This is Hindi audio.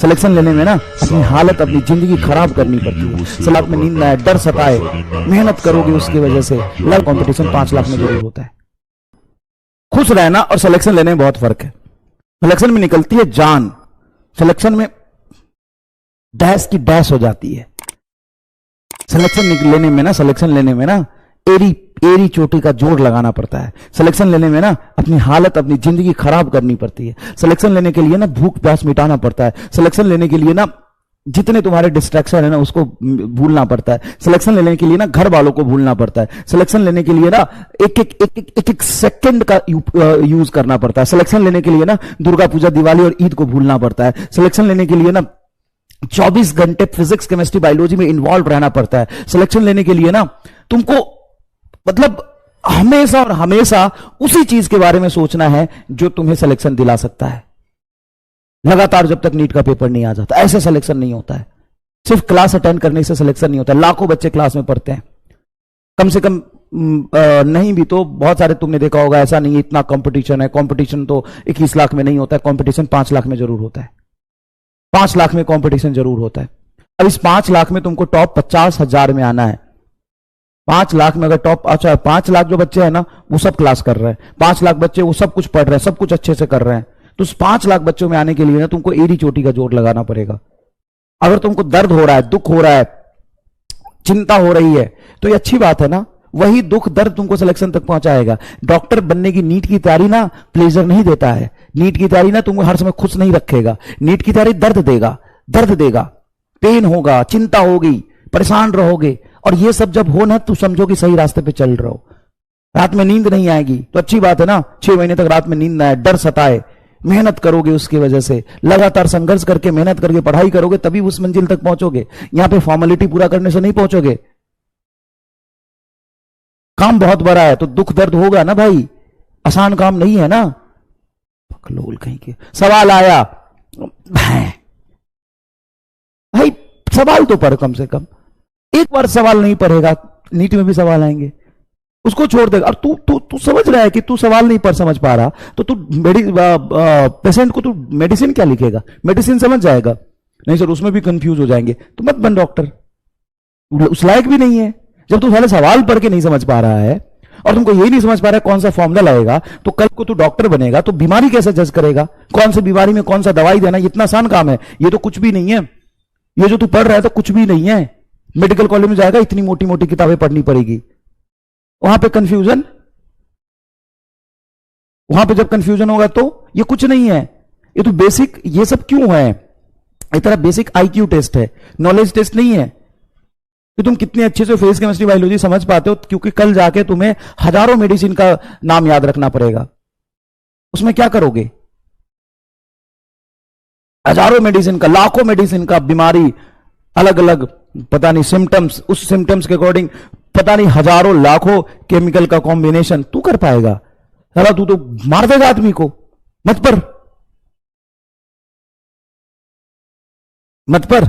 सिलेक्शन लेने में ना अपनी हालत अपनी जिंदगी खराब करनी पड़ती है। सलाह में नींद ना आए, डर सताए, मेहनत करोगे उसकी वजह से। लव कंपटीशन 5 लाख में जरूर होता है। खुश रहना और सिलेक्शन लेने में बहुत फर्क है। सिलेक्शन में निकलती है जान, सिलेक्शन में डैश की डैश हो जाती है। सिलेक्शन लेने में ना एरी चोटी का जोर लगाना पड़ता है। सिलेक्शन लेने में ना अपनी हालत अपनी जिंदगी खराब करनी पड़ती है। सिलेक्शन लेने के लिए ना भूख प्यास मिटाना पड़ता है। सिलेक्शन लेने के लिए ना जितने तुम्हारे डिस्ट्रैक्शन है ना उसको भूलना पड़ता है। सिलेक्शन लेने के लिए ना घर वालों को भूलना पड़ता है। सिलेक्शन लेने के लिए ना एक सेकंड का यूज करना पड़ता है। सिलेक्शन लेने के लिए ना दुर्गा पूजा, दिवाली और ईद को भूलना पड़ता है। सिलेक्शन लेने के लिए ना 24 घंटे फिजिक्स, केमिस्ट्री, बायोलॉजी में इन्वॉल्व रहना पड़ता है। सिलेक्शन लेने के लिए ना तुमको मतलब हमेशा और हमेशा उसी चीज के बारे में सोचना है जो तुम्हें सिलेक्शन दिला सकता है। लगातार जब तक नीट का पेपर नहीं आ जाता, ऐसे सिलेक्शन नहीं होता है। सिर्फ क्लास अटेंड करने से सिलेक्शन नहीं होता। लाखों बच्चे क्लास में पढ़ते हैं, कम से कम नहीं भी तो बहुत सारे तुमने देखा होगा। ऐसा नहीं इतना कंपटीशन है। कंपटीशन तो 21 लाख में नहीं होता है, कंपटीशन 5 लाख में जरूर होता है। 5 लाख में कंपटीशन जरूर होता है। अब इस 5 लाख में तुमको टॉप 50,000 में आना है। 5 लाख में अगर टॉप, अच्छा 5 लाख जो बच्चे हैं ना वो सब क्लास कर रहे हैं, 5 लाख बच्चे वो सब कुछ पढ़ रहे हैं, सब कुछ अच्छे से कर रहे हैं। तो उस 5 लाख बच्चों में आने के लिए ना तुमको एड़ी चोटी का जोर लगाना पड़ेगा। अगर तुमको दर्द हो रहा है, दुख हो रहा है, चिंता हो रही है, तो ये अच्छी बात है ना। वही दुख दर्द तुमको सिलेक्शन तक पहुंचाएगा। डॉक्टर बनने की नीट की तैयारी ना प्लेजर नहीं देता है। नीट की तैयारी ना तुमको हर समय खुश नहीं रखेगा। नीट की तैयारी दर्द देगा, पेन होगा, चिंता होगी, परेशान रहोगे। और ये सब जब हो ना तो समझो कि सही रास्ते पे चल रहे हो। रात में नींद नहीं आएगी तो अच्छी बात है ना। 6 महीने तक रात में नींद ना आए, डर सताए, मेहनत करोगे उसकी वजह से, लगातार संघर्ष करके मेहनत करके पढ़ाई करोगे तभी उस मंजिल तक पहुंचोगे। यहां पे फॉर्मेलिटी पूरा करने से नहीं पहुंचोगे। काम बहुत बड़ा है तो दुख दर्द होगा ना भाई, आसान काम नहीं है ना। पकलोल कहीं के सवाल आया भाई, सवाल तो पढ़ कम से कम। एक बार सवाल नहीं पढ़ेगा, नीट में भी सवाल आएंगे, उसको छोड़ देगा। और तू समझ रहा है कि तू सवाल नहीं पढ़ समझ पा रहा तो तू पेशेंट को तू मेडिसिन क्या लिखेगा? मेडिसिन समझ जाएगा? नहीं सर उसमें भी कंफ्यूज हो जाएंगे। तो मत बन डॉक्टर, उस लायक भी नहीं है। जब तू पहले सवाल पढ़ के नहीं समझ पा रहा है और तुमको यही नहीं समझ पा रहा है कौन सा फॉर्मूला लगेगा, तो कल को तू डॉक्टर बनेगा तो बीमारी कैसे जज करेगा? कौन सी बीमारी में कौन सा दवाई देना, इतना आसान काम है। ये तो कुछ भी नहीं है। ये जो तू पढ़ रहा है तो कुछ भी नहीं है। मेडिकल कॉलेज में जाएगा, इतनी मोटी मोटी किताबें पढ़नी पड़ेगी, वहां पे कंफ्यूजन, वहां पे जब कंफ्यूजन होगा तो ये कुछ नहीं है। ये तो बेसिक, ये सब क्यों है? एक तरह बेसिक आईक्यू टेस्ट है, नॉलेज टेस्ट नहीं है कि तुम कितने अच्छे से फेस केमिस्ट्री बायोलॉजी समझ पाते हो। क्योंकि कल जाके तुम्हें हजारों मेडिसिन का नाम याद रखना पड़ेगा। उसमें क्या करोगे? हजारों मेडिसिन का, लाखों मेडिसिन का, बीमारी अलग अलग, पता नहीं सिम्टम्स, उस सिम्टम्स के अकॉर्डिंग पता नहीं हजारों लाखों केमिकल का कॉम्बिनेशन तू कर पाएगा? साला तू तो मार देगा आदमी को। मत पर